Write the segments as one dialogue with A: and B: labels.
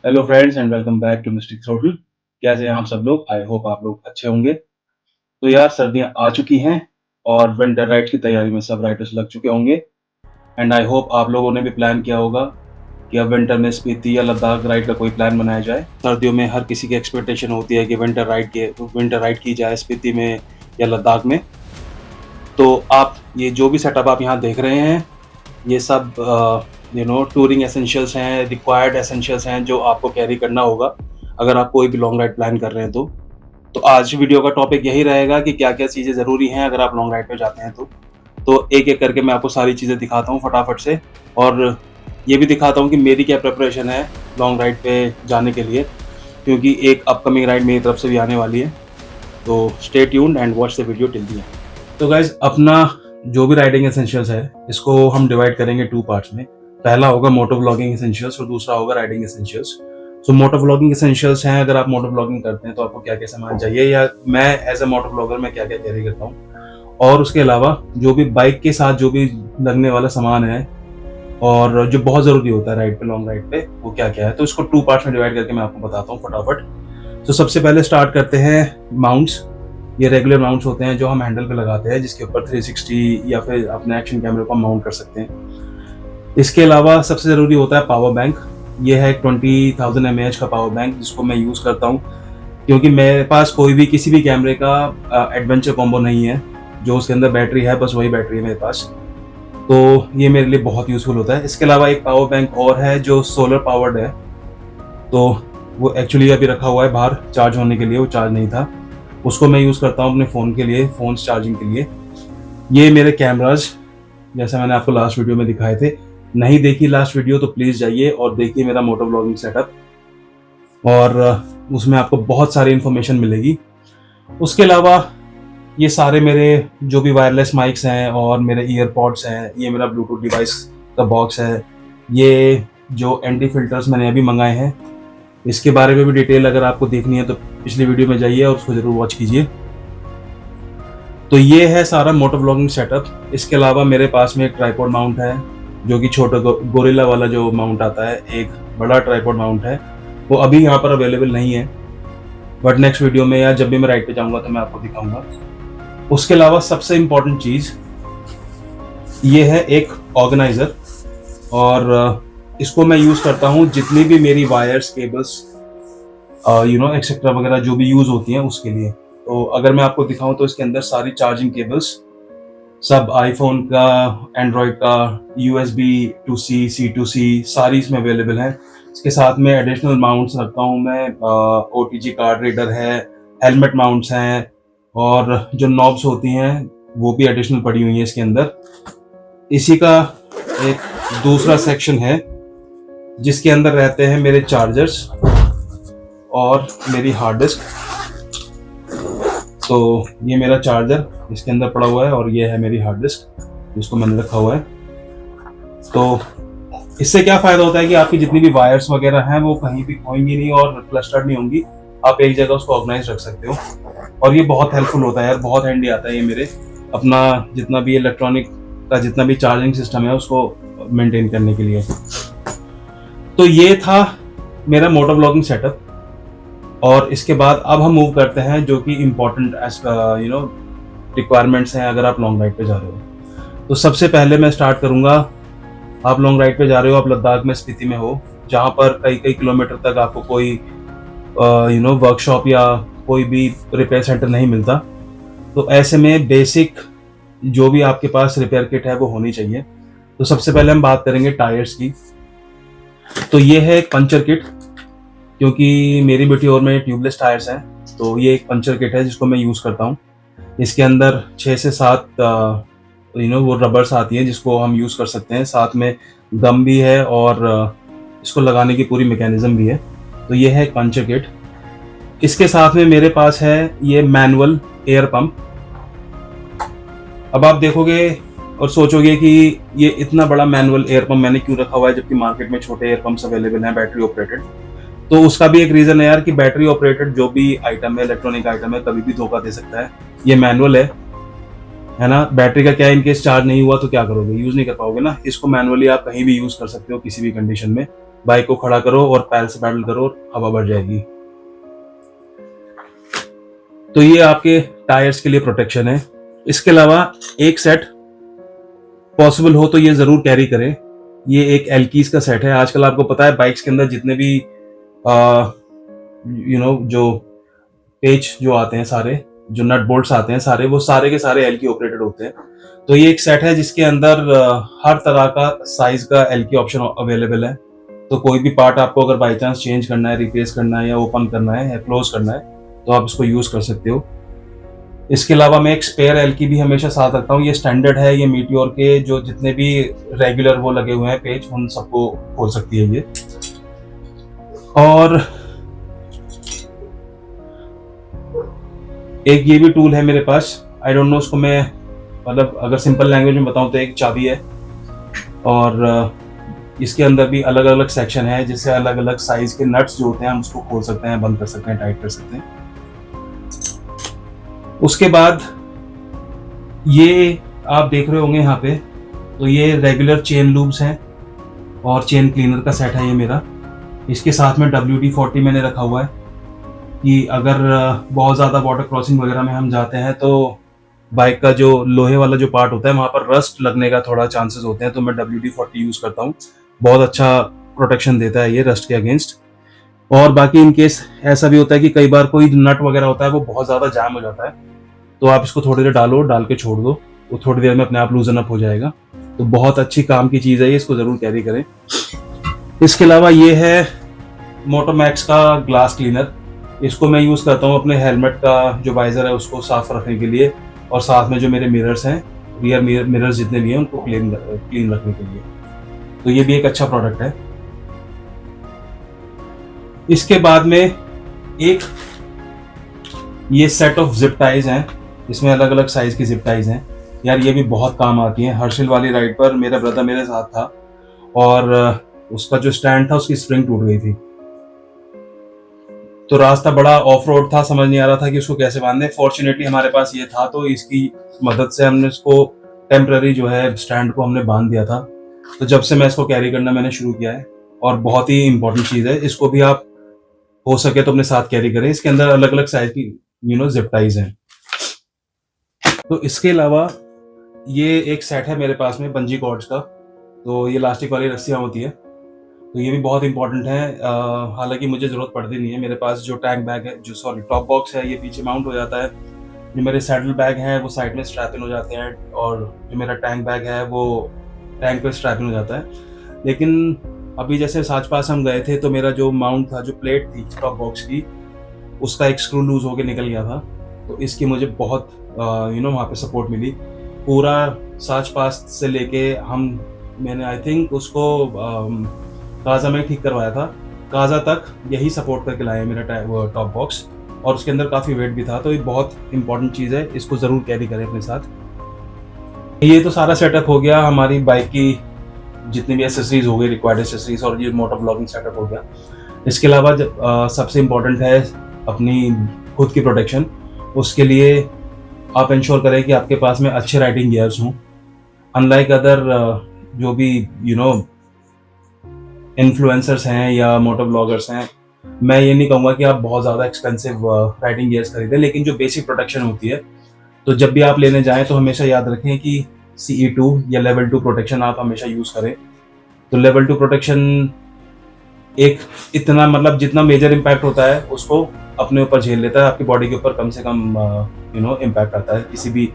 A: Hello friends and welcome back to mystic hotel. कैसे हैं आप सब लोग? आई होप आप लोग अच्छे होंगे। तो यार सर्दियां आ चुकी हैं और विंटर राइड की तैयारी में सब राइडर्स लग चुके होंगे। एंड आई होप आप लोगों ने भी प्लान किया होगा कि अब विंटर में स्पीति या लद्दाख राइड का कोई प्लान बनाया जाए। सर्दियों में हर किसी की एक्सपेक्टेशन होती है कि विंटर राइड की जाए स्पीति में या लद्दाख में। तो आप ये जो भी सेटअप आप यहाँ देख रहे हैं, ये सब टूरिंग एसेंशियल्स हैं, रिक्वायर्ड एसेंशियल्स हैं जो आपको कैरी करना होगा अगर आप कोई भी लॉन्ग राइड प्लान कर रहे हैं। तो आज वीडियो का टॉपिक यही रहेगा कि क्या क्या चीज़ें ज़रूरी हैं अगर आप लॉन्ग राइड पे जाते हैं। तो एक एक करके मैं आपको सारी चीज़ें दिखाता हूँ फटाफट से, और ये भी दिखाता हूँ कि मेरी क्या प्रिपरेशन है लॉन्ग राइड पे जाने के लिए, क्योंकि एक अपकमिंग राइड मेरी तरफ से भी आने वाली है। तो stay tuned and watch the video till the end. तो गाइज, अपना जो भी राइडिंग एसेंशियल्स है इसको हम डिवाइड करेंगे टू पार्ट्स में। पहला होगा मोटो व्लॉगिंग एसेंशियल्स और दूसरा होगा राइडिंग एसेंशियल्स। सो मोटो व्लॉगिंग एसेंशियल्स हैं, अगर आप मोटो व्लॉगिंग करते हैं तो आपको क्या क्या सामान चाहिए, या मैं एज ए मोटो व्लॉगर मैं क्या क्या कैरी करता हूँ। और उसके अलावा जो भी बाइक के साथ जो भी लगने वाला सामान है और जो बहुत ज़रूरी होता है राइड पे, लॉन्ग राइड पे, वो क्या क्या है, तो इसको टू पार्ट्स में डिवाइड करके मैं आपको बताता हूँ फटाफट। तो सबसे पहले स्टार्ट करते हैं माउंट्स। ये रेगुलर माउंट्स होते हैं जो हम हैंडल पे लगाते हैं, जिसके ऊपर 360 या फिर अपने एक्शन कैमरे को माउंट कर सकते हैं। इसके अलावा सबसे ज़रूरी होता है पावर बैंक। ये है 20,000 mAh का पावर बैंक जिसको मैं यूज़ करता हूँ, क्योंकि मेरे पास कोई भी किसी भी कैमरे का एडवेंचर कॉम्बो नहीं है जो उसके अंदर बैटरी है, बस वही बैटरी है मेरे पास। तो ये मेरे लिए बहुत यूज़फुल होता है। इसके अलावा एक पावर बैंक और है जो सोलर पावर्ड है, तो वो एक्चुअली अभी रखा हुआ है बाहर चार्ज होने के लिए, वो चार्ज नहीं था। उसको मैं यूज़ करता हूँ अपने फ़ोन के लिए, फ़ोन चार्जिंग के लिए। ये मेरे कैमराज, जैसे मैंने आपको लास्ट वीडियो में दिखाए थे। नहीं देखी लास्ट वीडियो तो प्लीज़ जाइए और देखिए मेरा मोटो व्लॉगिंग सेटअप, और उसमें आपको बहुत सारी इन्फॉर्मेशन मिलेगी। उसके अलावा ये सारे मेरे जो भी वायरलेस माइक्स हैं और मेरे ईयरपॉड्स हैं, ये मेरा ब्लूटूथ डिवाइस का बॉक्स है। ये जो एंटी फिल्टर्स मैंने अभी मंगाए हैं, इसके बारे में भी डिटेल अगर आपको देखनी है तो पिछली वीडियो में जाइए और उसको ज़रूर वॉच कीजिए। तो ये है सारा मोटो व्लॉगिंग सेटअप। इसके अलावा मेरे पास में एक ट्राइपॉड माउंट है, जो कि छोटा गोरिल्ला वाला जो माउंट आता है, एक बड़ा ट्राइपॉड माउंट है। वो अभी यहाँ पर अवेलेबल नहीं है, बट नेक्स्ट वीडियो में या जब भी मैं राइड पे जाऊँगा तो मैं आपको दिखाऊंगा। उसके अलावा सबसे इम्पॉर्टेंट चीज़ ये है एक ऑर्गेनाइज़र, और इसको मैं यूज़ करता हूँ जितनी भी मेरी वायर्स, केबल्स, एक्सेट्रा वगैरह जो भी यूज़ होती हैं उसके लिए। तो अगर मैं आपको दिखाऊं तो इसके अंदर सारी चार्जिंग केबल्स, सब आईफोन का, एंड्रॉयड का, USB to C, C to C, सारी इसमें अवेलेबल है। इसके साथ में एडिशनल माउंट्स रखता हूँ मैं, OTG कार्ड रीडर है, हेलमेट माउंट्स हैं, और जो नॉब्स होती हैं वो भी एडिशनल पड़ी हुई हैं इसके अंदर। इसी का एक दूसरा सेक्शन है जिसके अंदर रहते हैं मेरे चार्जर्स और मेरी हार्ड डिस्क। तो ये मेरा चार्जर इसके अंदर पड़ा हुआ है और ये है मेरी हार्ड डिस्क जिसको मैंने रखा हुआ है। तो इससे क्या फ़ायदा होता है कि आपकी जितनी भी वायर्स वगैरह हैं वो कहीं भी खोएंगी नहीं और क्लस्टर्ड नहीं होंगी। आप एक जगह उसको ऑर्गेनाइज रख सकते हो, और ये बहुत हेल्पफुल होता है यार, बहुत हैंडी आता है ये मेरे अपना जितना भी इलेक्ट्रॉनिक का जितना भी चार्जिंग सिस्टम है उसको मेंटेन करने के लिए। तो ये था मेरा मोटो व्लॉगिंग सेटअप, और इसके बाद अब हम मूव करते हैं जो कि इम्पोर्टेंट रिक्वायरमेंट्स हैं अगर आप लॉन्ग राइड पे जा रहे हो। तो सबसे पहले मैं स्टार्ट करूंगा, आप लॉन्ग राइड पे जा रहे हो, आप लद्दाख में, स्पीति में हो, जहाँ पर कई कई किलोमीटर तक आपको कोई वर्कशॉप या कोई भी रिपेयर सेंटर नहीं मिलता। तो ऐसे में बेसिक जो भी आपके पास रिपेयर किट है वो होनी चाहिए। तो सबसे पहले हम बात करेंगे टायर्स की। तो ये है एक पंचर किट, क्योंकि मेरी Meteor में ट्यूबलेस टायर्स हैं, तो ये एक पंचर किट है जिसको मैं यूज़ करता हूँ। इसके अंदर 6 से 7 वो रबर्स आती हैं जिसको हम यूज़ कर सकते हैं, साथ में गम भी है और इसको लगाने की पूरी मैकेनिज्म भी है। तो ये है एक पंचर किट। इसके साथ में मेरे पास है ये मैनुअल एयर पंप। अब आप देखोगे और सोचोगे कि ये इतना बड़ा मैनुअल एयर पंप मैंने क्यों रखा हुआ है जबकि मार्केट में छोटे एयर पंप्स अवेलेबल हैं बैटरी ऑपरेटेड। तो उसका भी एक रीज़न है यार कि बैटरी ऑपरेटेड जो भी आइटम है, इलेक्ट्रॉनिक आइटम है, कभी भी धोखा दे सकता है। ये मैनुअल है ना। बैटरी का क्या, इनकेस चार्ज नहीं हुआ तो क्या करोगे, यूज़ नहीं कर पाओगे ना। इसको मैनुअली आप कहीं भी यूज़ कर सकते हो किसी भी कंडीशन में, बाइक को खड़ा करो और पैर से पैडल करो और हवा बढ़ जाएगी। तो ये आपके टायर्स के लिए प्रोटेक्शन है। इसके अलावा एक सेट पॉसिबल हो तो ये जरूर कैरी करें। ये एक एल्कीज का सेट है। आजकल आपको पता है बाइक्स के अंदर जितने भी जो पेच जो आते हैं, सारे जो नट बोल्ट्स आते हैं सारे, वो सारे के सारे एल्की ऑपरेटेड होते हैं। तो ये एक सेट है जिसके अंदर हर तरह का साइज का एल्की ऑप्शन अवेलेबल है। तो कोई भी पार्ट आपको अगर बाई चांस चेंज करना है, रिप्लेस करना है या ओपन करना है या क्लोज करना है तो आप इसको यूज कर सकते हो। इसके अलावा मैं एक स्पेयर एल्की भी हमेशा साथ रखता हूँ। ये स्टैंडर्ड है, ये मीटियोर के जो जितने भी रेगुलर वो लगे हुए हैं पेज, उन सबको खोल सकती है ये। और एक ये भी टूल है मेरे पास, आई डोंट नो उसको मैं मतलब अगर सिंपल लैंग्वेज में बताऊं तो एक चाबी है। और इसके अंदर भी अलग अलग सेक्शन है जिससे अलग अलग साइज के नट्स जो होते हैं हम उसको खोल सकते हैं, बंद कर सकते हैं, टाइट कर सकते हैं। उसके बाद ये आप देख रहे होंगे यहाँ पे, तो ये रेगुलर चेन लूब्स हैं और चेन क्लीनर का सेट है ये मेरा। इसके साथ में WD-40 मैंने रखा हुआ है कि अगर बहुत ज़्यादा वाटर क्रॉसिंग वगैरह में हम जाते हैं तो बाइक का जो लोहे वाला जो पार्ट होता है वहाँ पर रस्ट लगने का थोड़ा चांसेस होते हैं, तो मैं WD-40 यूज़ करता हूँ। बहुत अच्छा प्रोटेक्शन देता है ये रस्ट के अगेंस्ट। और बाकी इन केस ऐसा भी होता है कि कई बार कोई नट वगैरह होता है वो बहुत ज़्यादा जाम हो जाता है, तो आप इसको थोड़ी देर डाल के छोड़ दो, वो थोड़ी देर में अपने आप लूजन अप हो जाएगा। तो बहुत अच्छी काम की चीज़ है ये, इसको ज़रूर कैरी करें। इसके अलावा ये है मोटोमैक्स का ग्लास क्लीनर। इसको मैं यूज़ करता हूँ अपने हेलमेट का जो वाइजर है उसको साफ रखने के लिए, और साथ में जो मेरे मिरर्स हैं, रियर मिरर्स जितने भी हैं उनको क्लीन रखने के लिए। तो ये भी एक अच्छा प्रोडक्ट है। इसके बाद में एक ये सेट ऑफ जिप टाइज हैं, इसमें अलग अलग साइज की जिप टाइज हैं। यार ये भी बहुत काम आती हैं। हर्षिल वाली राइड पर मेरा ब्रदर मेरे साथ था और उसका जो स्टैंड था उसकी स्प्रिंग टूट गई थी, तो रास्ता बड़ा ऑफ रोड था, समझ नहीं आ रहा था कि उसको कैसे बांधे। फॉर्चुनेटली हमारे पास ये था, तो इसकी मदद से हमने इसको टेम्पररी जो है स्टैंड को हमने बांध दिया था। तो जब से मैं इसको कैरी करना मैंने शुरू किया है, और बहुत ही इंपॉर्टेंट चीज़ है, इसको भी आप हो सके तो अपने साथ कैरी करें। इसके अंदर अलग अलग साइज की जिप टाइज हैं। तो इसके अलावा ये एक सेट है मेरे पास में बंजी कॉर्ड्स का। तो ये इलास्टिक वाली रस्सियाँ होती है, तो ये भी बहुत इंपॉर्टेंट है। हालांकि मुझे ज़रूरत पड़ती नहीं है। मेरे पास जो टैंक बैग है, टॉप बॉक्स है, ये पीछे माउंट हो जाता है। जो मेरे सैडल बैग हैं वो साइड में स्ट्रैप इन हो जाते हैं, और जो मेरा टैंक बैग है वो टैंक पे स्ट्रैप इन हो जाता है। लेकिन अभी जैसे साच पास हम गए थे तो मेरा जो माउंट था, जो प्लेट थी टॉप बॉक्स की, उसका एक स्क्रू लूज होकर निकल गया था। तो इसकी मुझे बहुत वहाँ पे सपोर्ट मिली। पूरा साच पास से लेके मैंने आई थिंक उसको काजा में ठीक करवाया था, काजा तक यही सपोर्ट करके लाया मेरा टॉप बॉक्स, और उसके अंदर काफ़ी वेट भी था। तो ये बहुत इंपॉर्टेंट चीज़ है, इसको ज़रूर कैरी करें अपने साथ। ये तो सारा सेटअप हो गया हमारी बाइक की, जितनी भी एसेसरीज हो गई, रिक्वायर्ड एसेसरीज, और ये मोटर ब्लॉगिंग सेटअप हो गया। इसके अलावा सबसे इम्पोर्टेंट है अपनी खुद की प्रोटेक्शन। उसके लिए आप इंश्योर करें कि आपके पास में अच्छे राइडिंग गियर्स हों। अनलाइक अदर जो भी इन्फ्लुएंसर्स हैं या मोटर ब्लॉगर्स हैं, मैं ये नहीं कहूँगा कि आप बहुत ज़्यादा एक्सपेंसिव राइडिंग गियर्स खरीदें, लेकिन जो बेसिक प्रोटेक्शन होती है, तो जब भी आप लेने जाएं तो हमेशा याद रखें कि CE2 या लेवल 2 प्रोटेक्शन आप हमेशा यूज़ करें। तो लेवल 2 प्रोटेक्शन एक इतना मतलब जितना मेजर इम्पैक्ट होता है उसको अपने ऊपर झेल लेता है, आपकी बॉडी के ऊपर कम से कम इम्पैक्ट आता है किसी भी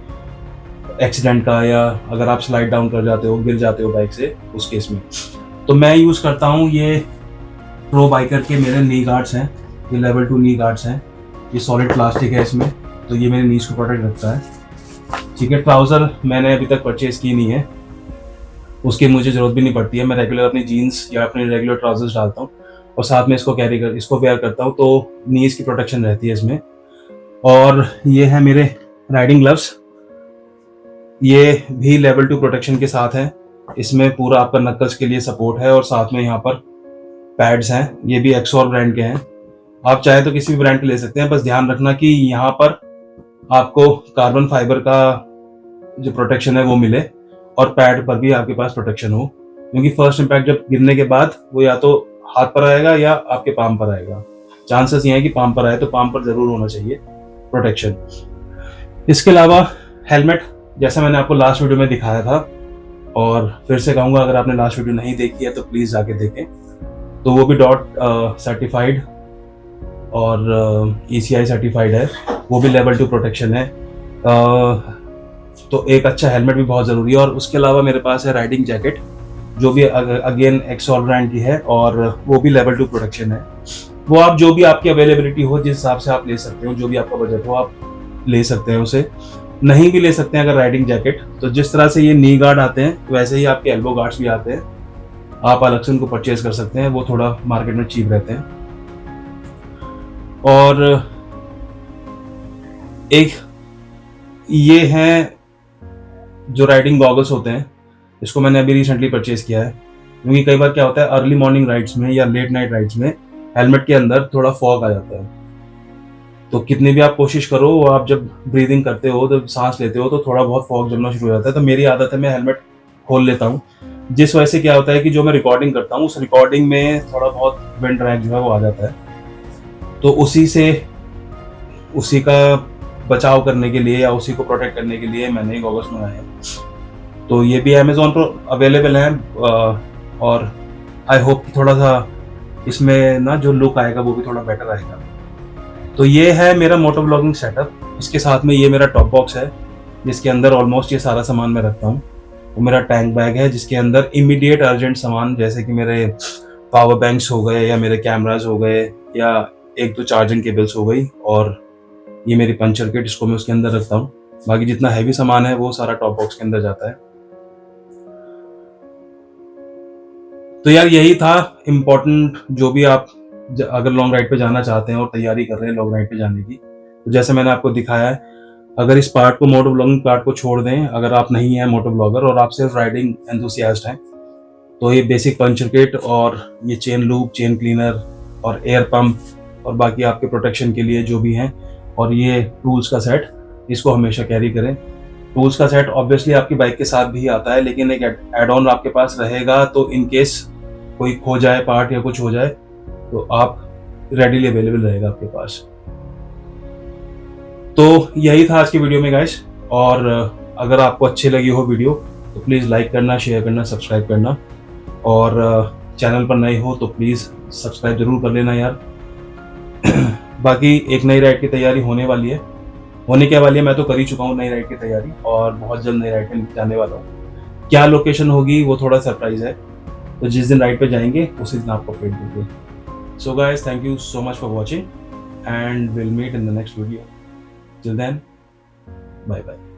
A: एक्सीडेंट का, या अगर आप स्लाइड डाउन कर जाते हो, गिर जाते हो बाइक से, उस केस में। तो मैं यूज़ करता हूँ ये प्रो बाइकर के मेरे नी गार्ड्स हैं, ये लेवल 2 नी गार्ड्स हैं। ये सॉलिड प्लास्टिक है इसमें, तो ये मेरे नीज को प्रोटेक्ट रखता है। ठीक है, ट्राउज़र मैंने अभी तक परचेज की नहीं है, उसकी मुझे ज़रूरत भी नहीं पड़ती है। मैं रेगुलर अपनी जीन्स या अपने रेगुलर ट्राउजर्स डालता हूँ और साथ में इसको वेयर करता हूँ, तो नीज की प्रोटेक्शन रहती है इसमें। और ये है मेरे राइडिंग ग्लव्स, ये भी लेवल 2 प्रोटेक्शन के साथ है। इसमें पूरा आपका नक्कल्स के लिए सपोर्ट है, और साथ में यहाँ पर पैड्स हैं, ये भी एक्सोर ब्रांड के हैं। आप चाहे तो किसी भी ब्रांड के ले सकते हैं, बस ध्यान रखना कि यहाँ पर आपको कार्बन फाइबर का जो प्रोटेक्शन है वो मिले, और पैड पर भी आपके पास प्रोटेक्शन हो, क्योंकि फर्स्ट इम्पैक्ट जब गिरने के बाद वो या तो हाथ पर आएगा या आपके पाम पर आएगा। चांसेस ये है कि पाम पर आए, तो पाम पर जरूर होना चाहिए प्रोटेक्शन। इसके अलावा हेलमेट, जैसा मैंने आपको लास्ट वीडियो में दिखाया था, और फिर से कहूँगा अगर आपने लास्ट वीडियो नहीं देखी है तो प्लीज़ जाके देखें। तो वो भी डॉट सर्टिफाइड और ECI सर्टिफाइड है, वो भी लेवल 2 प्रोटेक्शन है। तो एक अच्छा हेलमेट भी बहुत ज़रूरी है। और उसके अलावा मेरे पास है राइडिंग जैकेट, जो भी अगेन एक्सॉल ब्रांड की है, और वो भी लेवल 2 प्रोटेक्शन है। वो आप जो भी आपकी अवेलेबिलिटी हो, जिस हिसाब से आप ले सकते हो, जो भी आपका बजट हो, आप ले सकते हैं उसे। नहीं भी ले सकते हैं अगर राइडिंग जैकेट, तो जिस तरह से ये नी गार्ड आते हैं वैसे ही आपके एल्बो गार्ड्स भी आते हैं, आप अलग से उनको परचेज कर सकते हैं, वो थोड़ा मार्केट में चीप रहते हैं। और एक ये है जो राइडिंग गॉगल्स होते हैं, इसको मैंने अभी रिसेंटली परचेज किया है, क्योंकि कई बार क्या होता है अर्ली मॉर्निंग राइड्स में या लेट नाइट राइड्स में हेलमेट के अंदर थोड़ा फॉग आ जाता है। तो कितनी भी आप कोशिश करो, आप जब ब्रीदिंग करते हो, तो सांस लेते हो, तो थोड़ा बहुत फॉग जमना शुरू हो जाता है। तो मेरी आदत है मैं हेलमेट खोल लेता हूँ, जिस वजह से क्या होता है कि जो मैं रिकॉर्डिंग करता हूँ उस रिकॉर्डिंग में थोड़ा बहुत विंड ड्रैग जो है वो आ जाता है। तो उसी का बचाव करने के लिए या उसी को प्रोटेक्ट करने के लिए मैंने ये गॉगल्स मंगाए हैं। तो ये भी अमेजोन पर अवेलेबल हैं, और आई होप कि थोड़ा सा इसमें ना जो लुक आएगा वो भी थोड़ा बेटर आएगा। तो ये है मेरा मोटो ब्लॉगिंग सेटअप। इसके साथ में ये मेरा टॉप बॉक्स है, जिसके अंदर ऑलमोस्ट ये सारा सामान मैं रखता हूँ। वो मेरा टैंक बैग है, जिसके अंदर इमीडिएट अर्जेंट सामान, जैसे कि मेरे पावर बैंक्स हो गए, या मेरे कैमराज हो गए, या 1-2 चार्जिंग केबल्स हो गई, और ये मेरी पंचर किट, इसको मैं उसके अंदर रखता हूँ। बाकी जितना हैवी सामान है वो सारा टॉप बॉक्स के अंदर जाता है। तो यार यही था इम्पोर्टेंट, जो भी आप अगर लॉन्ग राइड पे जाना चाहते हैं और तैयारी कर रहे हैं लॉन्ग राइड पे जाने की, तो जैसे मैंने आपको दिखाया है, अगर इस पार्ट को, मोटो ब्लॉगिंग पार्ट को छोड़ दें, अगर आप नहीं हैं मोटो ब्लॉगर और आप सिर्फ राइडिंग एंथुसियास्ट हैं, तो ये बेसिक पंचर किट और ये चेन लूप, चेन क्लीनर और एयर पंप और बाकी आपके प्रोटेक्शन के लिए जो भी हैं, और ये टूल्स का सेट, इसको हमेशा कैरी करें। टूल्स का सेट ऑब्वियसली आपकी बाइक के साथ भी आता है, लेकिन एक एड ऑन आपके पास रहेगा, तो इन केस कोई खो जाए पार्ट या कुछ हो जाए तो आप रेडीली अवेलेबल रहेगा आपके पास। तो यही था आज की वीडियो में गाइस, और अगर आपको अच्छी लगी हो वीडियो तो प्लीज़ लाइक करना, शेयर करना, सब्सक्राइब करना, और चैनल पर नए हो तो प्लीज़ सब्सक्राइब जरूर कर लेना यार। बाकी एक नई राइड की तैयारी होने क्या वाली है, मैं तो कर ही चुका हूँ नई राइड की तैयारी, और बहुत जल्द नई राइड पे जाने वाला हूँ। क्या लोकेशन होगी वो थोड़ा सरप्राइज है, तो जिस दिन राइड पे जाएंगे उसी दिन आपको अपडेट देंगे। So guys, thank you so much for watching, and will meet in the next video. Till then, bye bye.